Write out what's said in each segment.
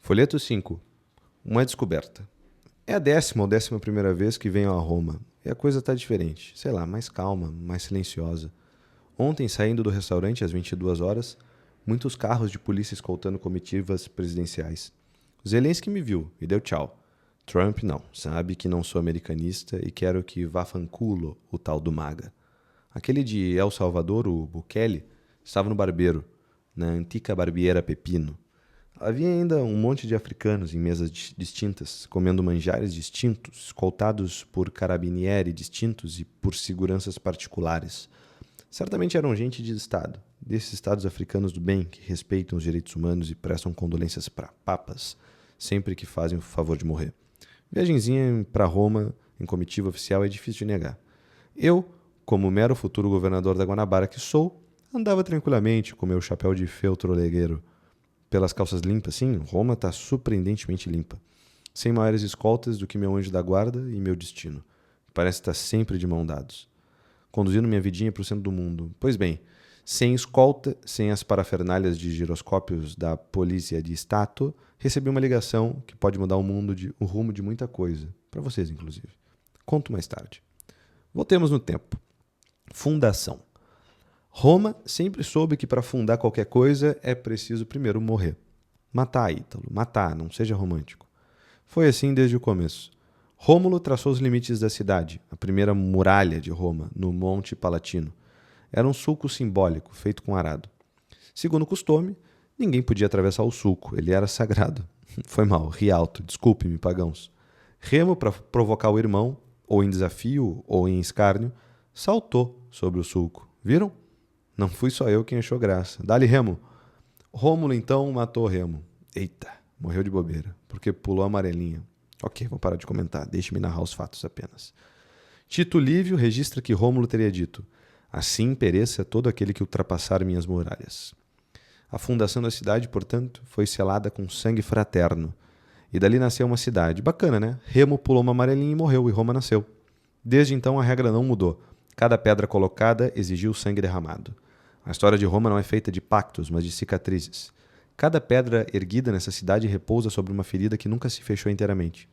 Folheto 5. Uma descoberta. É a 10ª ou 11ª vez que venho a Roma, e a coisa tá diferente. Sei lá, mais calma, mais silenciosa. Ontem, saindo do restaurante às 22 horas, muitos carros de polícia escoltando comitivas presidenciais. Zelensky me viu e deu tchau. Trump não, sabe que não sou americanista e quero que vá fanculo o tal do MAGA. Aquele de El Salvador, o Bukele, estava no barbeiro, na antiga barbeira Pepino. Havia ainda um monte de africanos em mesas distintas, comendo manjares distintos, escoltados por carabinieri distintos e por seguranças particulares. Certamente eram gente de Estado, desses Estados africanos do bem que respeitam os direitos humanos e prestam condolências para papas, sempre que fazem o favor de morrer. Viagenzinha para Roma, em comitiva oficial, é difícil de negar. Eu, como mero futuro governador da Guanabara que sou, andava tranquilamente com meu chapéu de feltro olegueiro. Pelas calças limpas, sim, Roma está surpreendentemente limpa. Sem maiores escoltas do que meu anjo da guarda e meu destino. Parece estar sempre de mão dados. Conduzindo minha vidinha para o centro do mundo. Pois bem, sem escolta, sem as parafernálias de giroscópios da Polícia de Stato, recebi uma ligação que pode mudar o rumo de muita coisa. Para vocês, inclusive. Conto mais tarde. Voltemos no tempo. Fundação. Roma sempre soube que para fundar qualquer coisa é preciso primeiro morrer. Matar, Ítalo, matar, não seja romântico. Foi assim desde o começo. Rômulo traçou os limites da cidade, a primeira muralha de Roma, no Monte Palatino. Era um sulco simbólico, feito com arado. Segundo o costume, ninguém podia atravessar o sulco, ele era sagrado. Foi mal, ri alto, desculpe-me, pagãos. Remo, para provocar o irmão, ou em desafio, ou em escárnio, saltou sobre o sulco. Viram? Não fui só eu quem achou graça. Dá-lhe Remo. Rômulo, então, matou Remo. Eita, morreu de bobeira, porque pulou a amarelinha. Ok, vou parar de comentar, deixe-me narrar os fatos apenas. Tito Lívio registra que Rômulo teria dito: assim pereça todo aquele que ultrapassar minhas muralhas. A fundação da cidade, portanto, foi selada com sangue fraterno. E dali nasceu uma cidade. Bacana, né? Remo pulou uma amarelinha e morreu, e Roma nasceu. Desde então a regra não mudou. Cada pedra colocada exigiu sangue derramado. A história de Roma não é feita de pactos, mas de cicatrizes. Cada pedra erguida nessa cidade repousa sobre uma ferida que nunca se fechou inteiramente.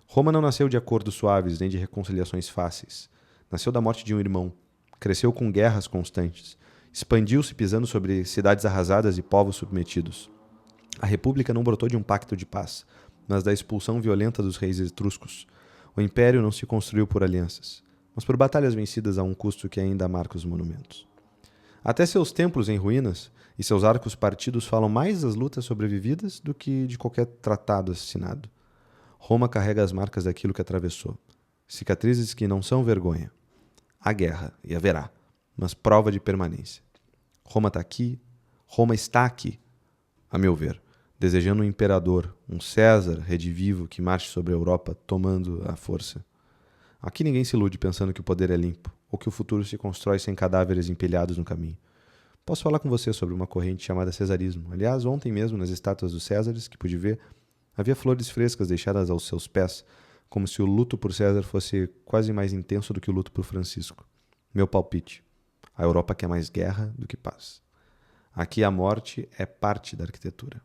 Roma não nasceu de acordos suaves nem de reconciliações fáceis. Nasceu da morte de um irmão. Cresceu com guerras constantes. Expandiu-se pisando sobre cidades arrasadas e povos submetidos. A república não brotou de um pacto de paz, mas da expulsão violenta dos reis etruscos. O império não se construiu por alianças, mas por batalhas vencidas a um custo que ainda marca os monumentos. Até seus templos em ruínas e seus arcos partidos falam mais das lutas sobrevividas do que de qualquer tratado assinado. Roma carrega as marcas daquilo que atravessou. Cicatrizes que não são vergonha. Há guerra, e haverá, mas prova de permanência. Roma está aqui, Roma está aqui, a meu ver, desejando um imperador, um César redivivo que marche sobre a Europa tomando a força. Aqui ninguém se ilude pensando que o poder é limpo, ou que o futuro se constrói sem cadáveres empilhados no caminho. Posso falar com você sobre uma corrente chamada cesarismo. Aliás, ontem mesmo, nas estátuas dos Césares, que pude ver, havia flores frescas deixadas aos seus pés, como se o luto por César fosse quase mais intenso do que o luto por Francisco. Meu palpite. A Europa quer mais guerra do que paz. Aqui a morte é parte da arquitetura.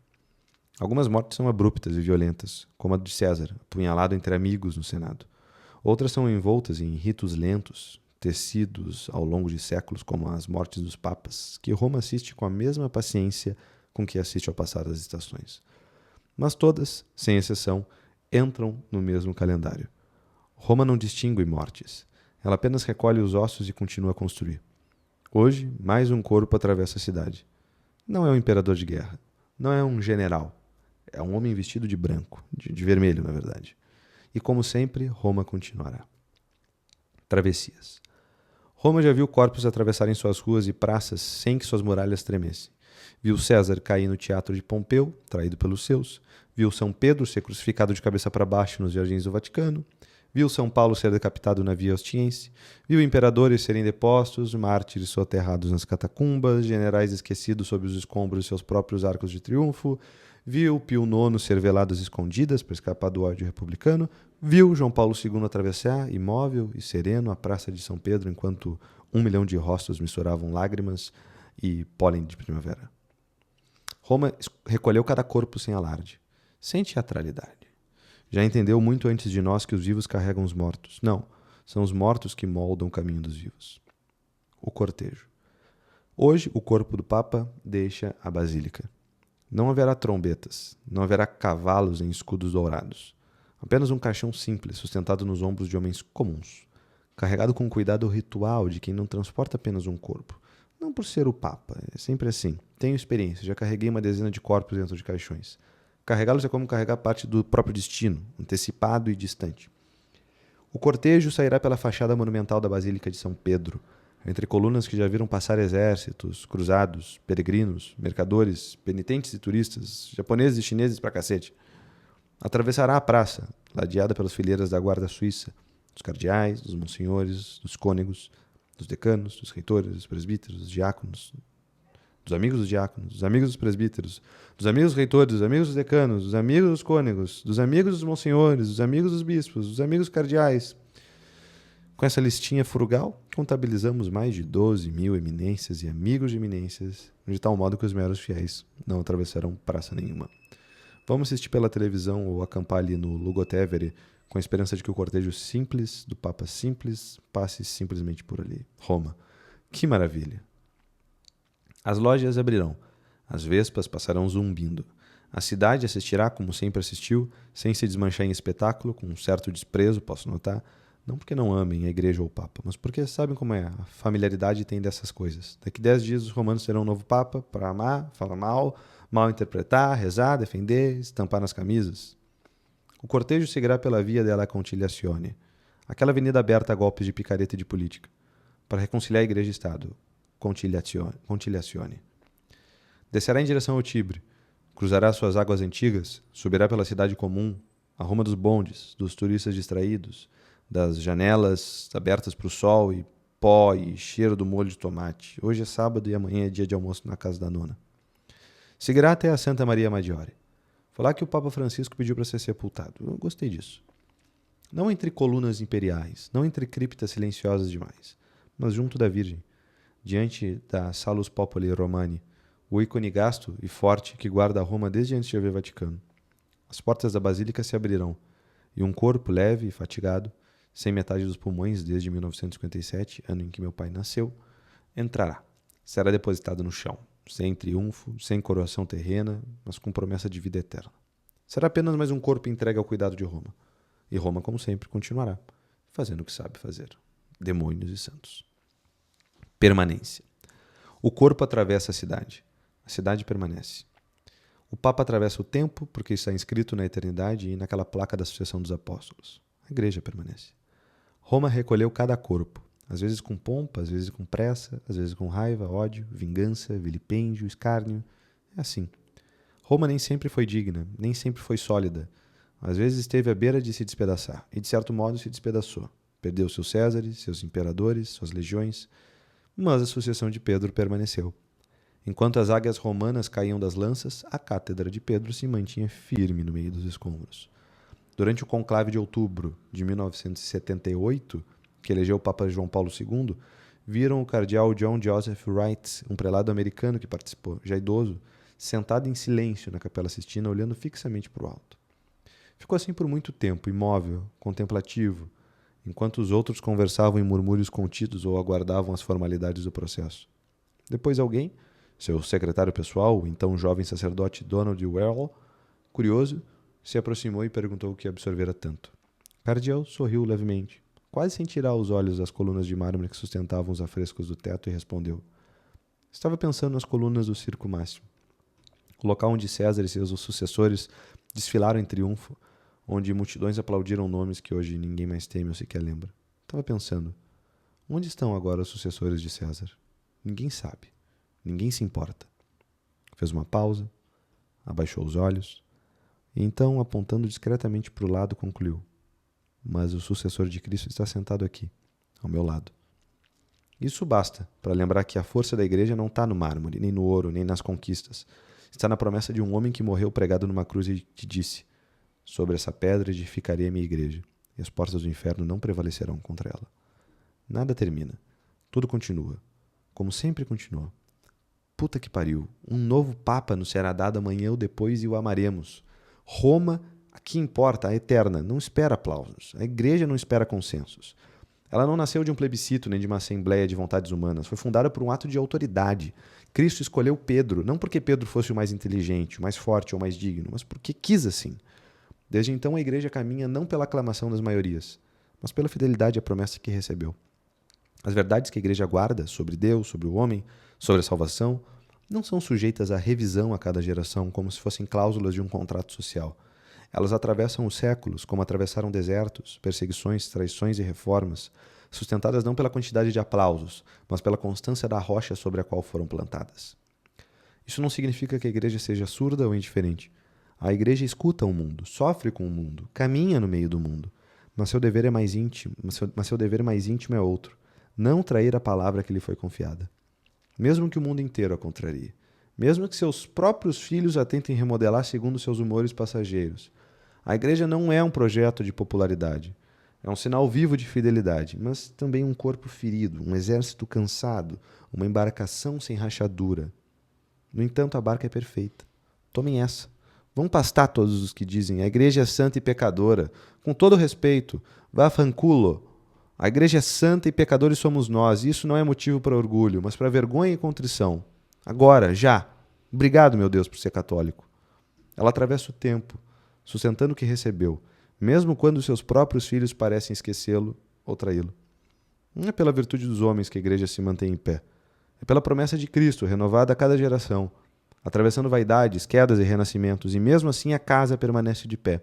Algumas mortes são abruptas e violentas, como a de César, apunhalado entre amigos no Senado. Outras são envoltas em ritos lentos, tecidos ao longo de séculos, como as mortes dos papas, que Roma assiste com a mesma paciência com que assiste ao passar das estações. Mas todas, sem exceção, entram no mesmo calendário. Roma não distingue mortes. Ela apenas recolhe os ossos e continua a construir. Hoje, mais um corpo atravessa a cidade. Não é um imperador de guerra. Não é um general. É um homem vestido de branco. De vermelho, na verdade. E como sempre, Roma continuará. Travessias. Roma já viu corpos atravessarem suas ruas e praças sem que suas muralhas tremessem. Viu César cair no teatro de Pompeu, traído pelos seus. Viu São Pedro ser crucificado de cabeça para baixo nos jardins do Vaticano. Viu São Paulo ser decapitado na Via Ostiense. Viu imperadores serem depostos, mártires soterrados nas catacumbas, generais esquecidos sob os escombros de seus próprios arcos de triunfo. Viu Pio IX ser velado às escondidas para escapar do ódio republicano. Viu João Paulo II atravessar, imóvel e sereno, a Praça de São Pedro, enquanto 1 milhão de rostos misturavam lágrimas e pólen de primavera. Roma recolheu cada corpo sem alarde. sem teatralidade. Já entendeu muito antes de nós que os vivos carregam os mortos. Não, são os mortos que moldam o caminho dos vivos. O cortejo. Hoje, o corpo do Papa deixa a basílica. Não haverá trombetas, não haverá cavalos em escudos dourados. Apenas um caixão simples, sustentado nos ombros de homens comuns, carregado com cuidado ritual de quem não transporta apenas um corpo. Não por ser o Papa, é sempre assim. Tenho experiência, já carreguei uma dezena de corpos dentro de caixões. Carregá-los é como carregar parte do próprio destino, antecipado e distante. O cortejo sairá pela fachada monumental da Basílica de São Pedro, entre colunas que já viram passar exércitos, cruzados, peregrinos, mercadores, penitentes e turistas, japoneses e chineses pra cacete. Atravessará a praça, ladeada pelas fileiras da guarda suíça, dos cardeais, dos monsenhores, dos cônegos, dos decanos, dos reitores, dos presbíteros, dos diáconos, dos amigos dos diáconos, dos amigos dos presbíteros, dos amigos dos reitores, dos amigos dos decanos, dos amigos dos cônegos, dos amigos dos monsenhores, dos amigos dos bispos, dos amigos cardeais. Com essa listinha frugal, contabilizamos mais de 12 mil eminências e amigos de eminências, de tal modo que os meros fiéis não atravessarão praça nenhuma. Vamos assistir pela televisão ou acampar ali no Lugotevere, com a esperança de que o cortejo simples, do Papa simples, passe simplesmente por ali. Roma. Que maravilha! As lojas abrirão. As vespas passarão zumbindo. A cidade assistirá como sempre assistiu, sem se desmanchar em espetáculo, com um certo desprezo, posso notar, não porque não amem a igreja ou o Papa, mas porque sabem como é, a familiaridade tem dessas coisas. Daqui 10 dias os romanos terão um novo Papa para amar, falar mal interpretar, rezar, defender, estampar nas camisas. O cortejo seguirá pela Via della Conciliazione, aquela avenida aberta a golpes de picareta e de política, para reconciliar a igreja e Estado. Conciliazione. Descerá em direção ao Tibre, cruzará suas águas antigas, subirá pela cidade comum, a Roma dos bondes, dos turistas distraídos, das janelas abertas para o sol e pó e cheiro do molho de tomate. Hoje é sábado e amanhã é dia de almoço na casa da nona. Seguirá até a Santa Maria Maggiore. Foi lá que o Papa Francisco pediu para ser sepultado. Eu gostei disso. Não entre colunas imperiais, não entre criptas silenciosas demais, mas junto da Virgem, diante da Salus Populi Romani, o ícone gasto e forte que guarda Roma desde antes de haver Vaticano. As portas da Basílica se abrirão, e um corpo leve e fatigado, sem metade dos pulmões desde 1957, ano em que meu pai nasceu, entrará. Será depositado no chão, sem triunfo, sem coroação terrena, mas com promessa de vida eterna. Será apenas mais um corpo entregue ao cuidado de Roma. E Roma, como sempre, continuará, fazendo o que sabe fazer. Demônios e santos. Permanência. O corpo atravessa a cidade permanece. O Papa atravessa o tempo, porque está inscrito na eternidade e naquela placa da sucessão dos apóstolos. A igreja permanece. Roma recolheu cada corpo, às vezes com pompa, às vezes com pressa, às vezes com raiva, ódio, vingança, vilipêndio, escárnio. É assim. Roma nem sempre foi digna, nem sempre foi sólida. Às vezes esteve à beira de se despedaçar, e de certo modo se despedaçou. Perdeu seus Césares, seus imperadores, suas legiões, mas a sucessão de Pedro permaneceu. Enquanto as águias romanas caíam das lanças, a cátedra de Pedro se mantinha firme no meio dos escombros. Durante o conclave de outubro de 1978, que elegeu o Papa João Paulo II, viram o cardeal John Joseph Wright, um prelado americano que participou, já idoso, sentado em silêncio na Capela Sistina, olhando fixamente para o alto. Ficou assim por muito tempo, imóvel, contemplativo, enquanto os outros conversavam em murmúrios contidos ou aguardavam as formalidades do processo. Depois alguém, seu secretário pessoal, o então jovem sacerdote Donald Well, curioso, se aproximou e perguntou o que absorvera tanto. Cardeal sorriu levemente, quase sem tirar os olhos das colunas de mármore que sustentavam os afrescos do teto, e respondeu: estava pensando nas colunas do Circo Máximo, o local onde César e seus sucessores desfilaram em triunfo, onde multidões aplaudiram nomes que hoje ninguém mais teme ou sequer lembra. Estava pensando, onde estão agora os sucessores de César? Ninguém sabe. Ninguém se importa. Fez uma pausa, abaixou os olhos, e então, apontando discretamente para o lado, concluiu: mas o sucessor de Cristo está sentado aqui, ao meu lado. Isso basta para lembrar que a força da igreja não está no mármore, nem no ouro, nem nas conquistas. Está na promessa de um homem que morreu pregado numa cruz e que disse: sobre essa pedra edificarei a minha igreja, e as portas do inferno não prevalecerão contra ela. Nada termina. Tudo continua. Como sempre continuou. Puta que pariu. Um novo Papa nos será dado amanhã ou depois e o amaremos. Roma, a que importa, a eterna, não espera aplausos. A igreja não espera consensos. Ela não nasceu de um plebiscito nem de uma assembleia de vontades humanas. Foi fundada por um ato de autoridade. Cristo escolheu Pedro, não porque Pedro fosse o mais inteligente, o mais forte ou mais digno, mas porque quis assim. Desde então, a igreja caminha não pela aclamação das maiorias, mas pela fidelidade à promessa que recebeu. As verdades que a igreja guarda sobre Deus, sobre o homem, sobre a salvação, não são sujeitas à revisão a cada geração, como se fossem cláusulas de um contrato social. Elas atravessam os séculos, como atravessaram desertos, perseguições, traições e reformas, sustentadas não pela quantidade de aplausos, mas pela constância da rocha sobre a qual foram plantadas. Isso não significa que a igreja seja surda ou indiferente. A igreja escuta o mundo, sofre com o mundo, caminha no meio do mundo, mas seu dever mais íntimo é outro: não trair a palavra que lhe foi confiada. Mesmo que o mundo inteiro a contrarie, mesmo que seus próprios filhos a tentem remodelar segundo seus humores passageiros, a igreja não é um projeto de popularidade. É um sinal vivo de fidelidade, mas também um corpo ferido, um exército cansado, uma embarcação sem rachadura. No entanto, a barca é perfeita. Tomem essa. Vão pastar todos os que dizem: a igreja é santa e pecadora. Com todo respeito, vá fanculo. A igreja é santa e pecadores somos nós, e isso não é motivo para orgulho, mas para vergonha e contrição. Agora, já. Obrigado, meu Deus, por ser católico. Ela atravessa o tempo, sustentando o que recebeu, mesmo quando seus próprios filhos parecem esquecê-lo ou traí-lo. Não é pela virtude dos homens que a igreja se mantém em pé. É pela promessa de Cristo, renovada a cada geração, atravessando vaidades, quedas e renascimentos, e mesmo assim a casa permanece de pé.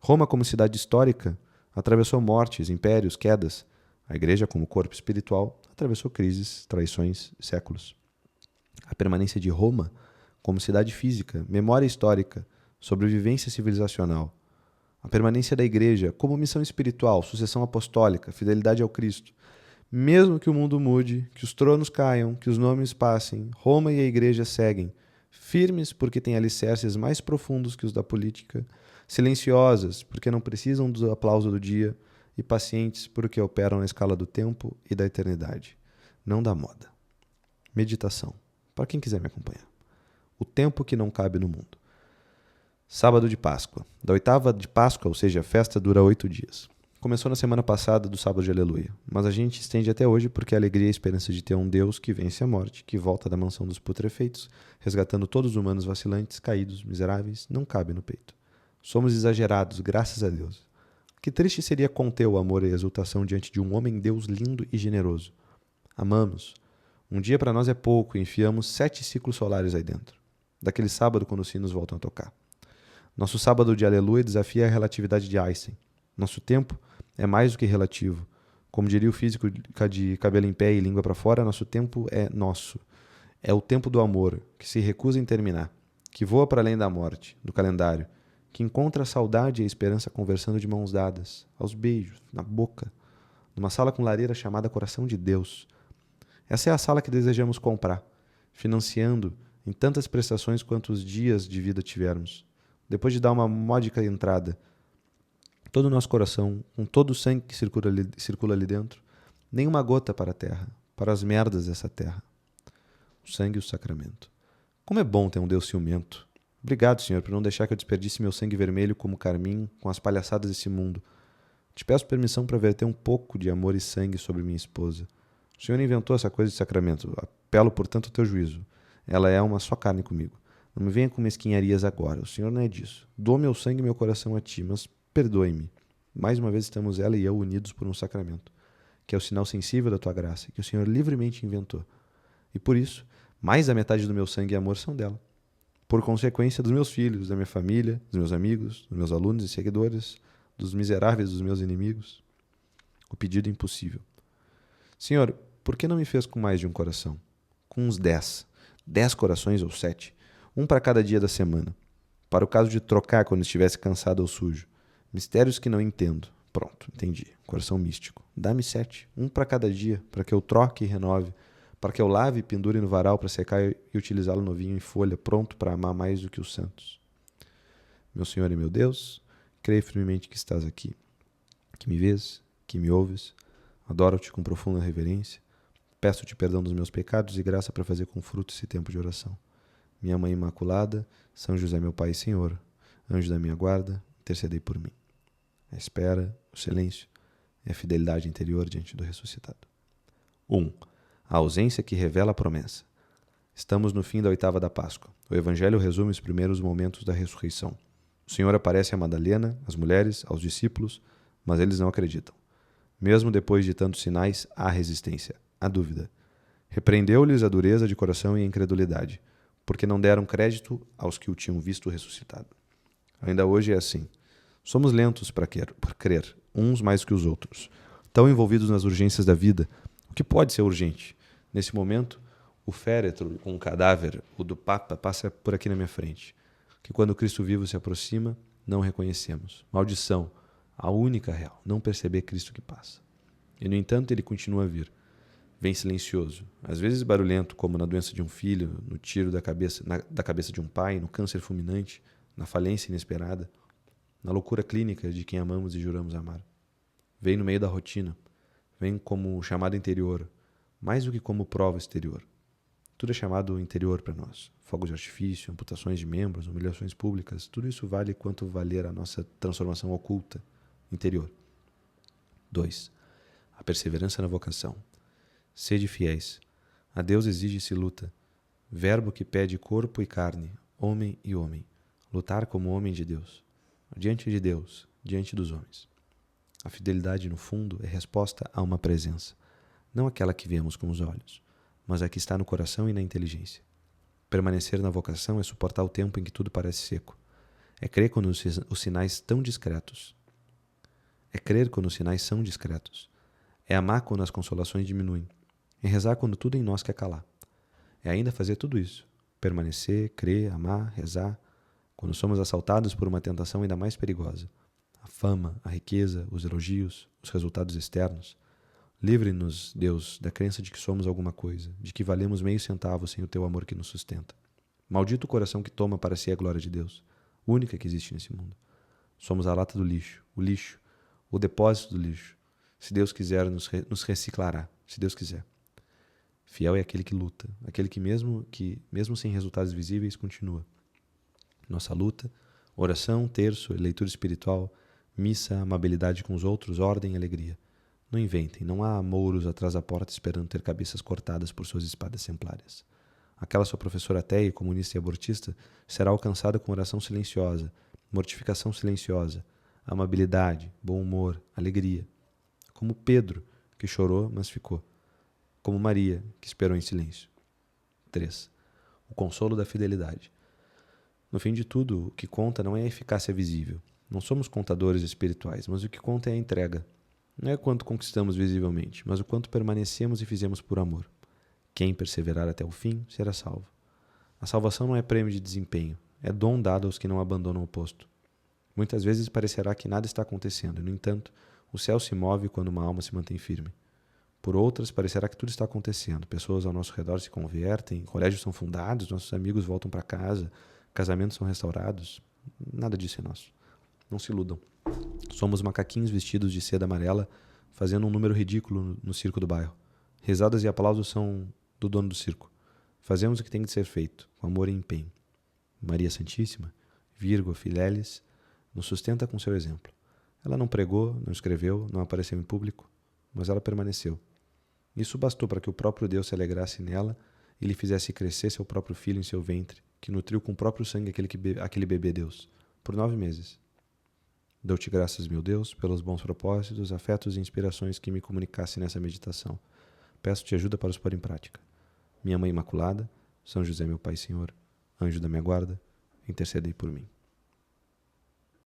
Roma, como cidade histórica, atravessou mortes, impérios, quedas. A igreja, como corpo espiritual, atravessou crises, traições e séculos. A permanência de Roma, como cidade física, memória histórica, sobrevivência civilizacional. A permanência da igreja, como missão espiritual, sucessão apostólica, fidelidade ao Cristo. Mesmo que o mundo mude, que os tronos caiam, que os nomes passem, Roma e a igreja seguem, firmes porque têm alicerces mais profundos que os da política, silenciosas porque não precisam do aplauso do dia e pacientes porque operam na escala do tempo e da eternidade, não da moda. Meditação, para quem quiser me acompanhar. O tempo que não cabe no mundo. Sábado de Páscoa. Da oitava de Páscoa, ou seja, a festa dura 8 dias. Começou na semana passada do sábado de Aleluia, mas a gente estende até hoje porque a alegria e a esperança de ter um Deus que vence a morte, que volta da mansão dos putrefeitos, resgatando todos os humanos vacilantes, caídos, miseráveis, não cabe no peito. Somos exagerados, graças a Deus. Que triste seria conter o amor e a exultação diante de um homem-deus lindo e generoso. Amamos. Um dia para nós é pouco e enfiamos 7 ciclos solares aí dentro. Daquele sábado quando os sinos voltam a tocar. Nosso sábado de Aleluia desafia a relatividade de Einstein. Nosso tempo é mais do que relativo. Como diria o físico de cabelo em pé e língua para fora, nosso tempo é nosso. É o tempo do amor, que se recusa em terminar, que voa para além da morte, do calendário, que encontra a saudade e a esperança conversando de mãos dadas, aos beijos, na boca, numa sala com lareira chamada Coração de Deus. Essa é a sala que desejamos comprar, financiando em tantas prestações quanto os dias de vida tivermos. Depois de dar uma módica entrada, todo o nosso coração, com todo o sangue que circula ali dentro, nem uma gota para a terra, para as merdas dessa terra. O sangue e o sacramento. Como é bom ter um Deus ciumento. Obrigado, Senhor, por não deixar que eu desperdice meu sangue vermelho como carmim com as palhaçadas desse mundo. Te peço permissão para verter um pouco de amor e sangue sobre minha esposa. O Senhor inventou essa coisa de sacramento. Apelo, portanto, ao teu juízo. Ela é uma só carne comigo. Não me venha com mesquinharias agora. O Senhor não é disso. Dou meu sangue e meu coração a ti, mas perdoe-me. Mais uma vez estamos ela e eu unidos por um sacramento, que é o sinal sensível da tua graça, que o Senhor livremente inventou. E por isso, mais da metade do meu sangue e amor são dela. Por consequência dos meus filhos, da minha família, dos meus amigos, dos meus alunos e seguidores, dos miseráveis dos meus inimigos. O pedido impossível. Senhor, por que não me fez com mais de um coração? Com uns 10. 10 corações ou 7. Um para cada dia da semana. Para o caso de trocar quando estivesse cansado ou sujo. Mistérios que não entendo. Pronto, entendi. Coração místico. Dá-me 7. Um para cada dia, para que eu troque e renove. Para que eu lave e pendure no varal para secar e utilizá-lo novinho em folha, pronto para amar mais do que os santos. Meu Senhor e meu Deus, creio firmemente que estás aqui, que me vês, que me ouves. Adoro-te com profunda reverência. Peço-te perdão dos meus pecados e graça para fazer com fruto esse tempo de oração. Minha Mãe Imaculada, São José, meu Pai e Senhor, anjo da minha guarda, intercedei por mim. A espera, o silêncio e a fidelidade interior diante do ressuscitado. 1. A ausência que revela a promessa. Estamos no fim da oitava da Páscoa. O Evangelho resume os primeiros momentos da ressurreição. O Senhor aparece a Madalena, às mulheres, aos discípulos, mas eles não acreditam. Mesmo depois de tantos sinais, há resistência, há dúvida. Repreendeu-lhes a dureza de coração e a incredulidade, porque não deram crédito aos que o tinham visto ressuscitado. Ainda hoje é assim. Somos lentos para crer, uns mais que os outros. Tão envolvidos nas urgências da vida. O que pode ser urgente? Nesse momento, o féretro com o cadáver, o do Papa, passa por aqui na minha frente. Que quando o Cristo vivo se aproxima, não reconhecemos. Maldição, a única real, não perceber Cristo que passa. E, no entanto, ele continua a vir. Vem silencioso, às vezes barulhento, como na doença de um filho, no tiro da cabeça de um pai, no câncer fulminante, na falência inesperada, na loucura clínica de quem amamos e juramos amar. Vem no meio da rotina, vem como chamado interior, mais do que como prova exterior. Tudo é chamado interior para nós. Fogos de artifício, amputações de membros, humilhações públicas, tudo isso vale quanto valer a nossa transformação oculta, interior. 2. A perseverança na vocação. Sede fiéis. A Deus exige-se luta. Verbo que pede corpo e carne, homem e homem. Lutar como homem de Deus. Diante de Deus, diante dos homens. A fidelidade, no fundo, é resposta a uma presença. Não aquela que vemos com os olhos, mas a que está no coração e na inteligência. Permanecer na vocação é suportar o tempo em que tudo parece seco. É crer quando os sinais estão discretos. É crer quando os sinais são discretos. É amar quando as consolações diminuem. É rezar quando tudo em nós quer calar. É ainda fazer tudo isso. Permanecer, crer, amar, rezar, quando somos assaltados por uma tentação ainda mais perigosa. A fama, a riqueza, os elogios, os resultados externos. Livre-nos, Deus, da crença de que somos alguma coisa, de que valemos meio centavo sem o teu amor que nos sustenta. Maldito o coração que toma para si a glória de Deus, única que existe nesse mundo. Somos a lata do lixo, o depósito do lixo. Se Deus quiser, nos reciclará, se Deus quiser. Fiel é aquele que luta, aquele que mesmo sem resultados visíveis, continua. Nossa luta, oração, terço, leitura espiritual, missa, amabilidade com os outros, ordem e alegria. Não inventem, não há mouros atrás da porta esperando ter cabeças cortadas por suas espadas templárias. Aquela sua professora ateia, comunista e abortista será alcançada com oração silenciosa, mortificação silenciosa, amabilidade, bom humor, alegria. Como Pedro, que chorou, mas ficou. Como Maria, que esperou em silêncio. 3. O consolo da fidelidade. No fim de tudo, o que conta não é a eficácia visível. Não somos contadores espirituais, mas o que conta é a entrega. Não é quanto conquistamos visivelmente, mas o quanto permanecemos e fizemos por amor. Quem perseverar até o fim será salvo. A salvação não é prêmio de desempenho, é dom dado aos que não abandonam o posto. Muitas vezes parecerá que nada está acontecendo, e, no entanto, o céu se move quando uma alma se mantém firme. Por outras, parecerá que tudo está acontecendo. Pessoas ao nosso redor se convertem, colégios são fundados, nossos amigos voltam para casa, casamentos são restaurados. Nada disso é nosso. Não se iludam. Somos macaquinhos vestidos de seda amarela, fazendo um número ridículo no circo do bairro. Risadas e aplausos são do dono do circo. Fazemos o que tem de ser feito, com amor e empenho. Maria Santíssima, Virgo Fidelis, nos sustenta com seu exemplo. Ela não pregou, não escreveu, não apareceu em público, mas ela permaneceu. Isso bastou para que o próprio Deus se alegrasse nela e lhe fizesse crescer seu próprio filho em seu ventre, que nutriu com o próprio sangue aquele bebê Deus, por 9 meses. Dou-te graças, meu Deus, pelos bons propósitos, afetos e inspirações que me comunicasse nessa meditação. Peço-te ajuda para os pôr em prática. Minha Mãe Imaculada, São José, meu Pai e Senhor, anjo da minha guarda, intercedei por mim.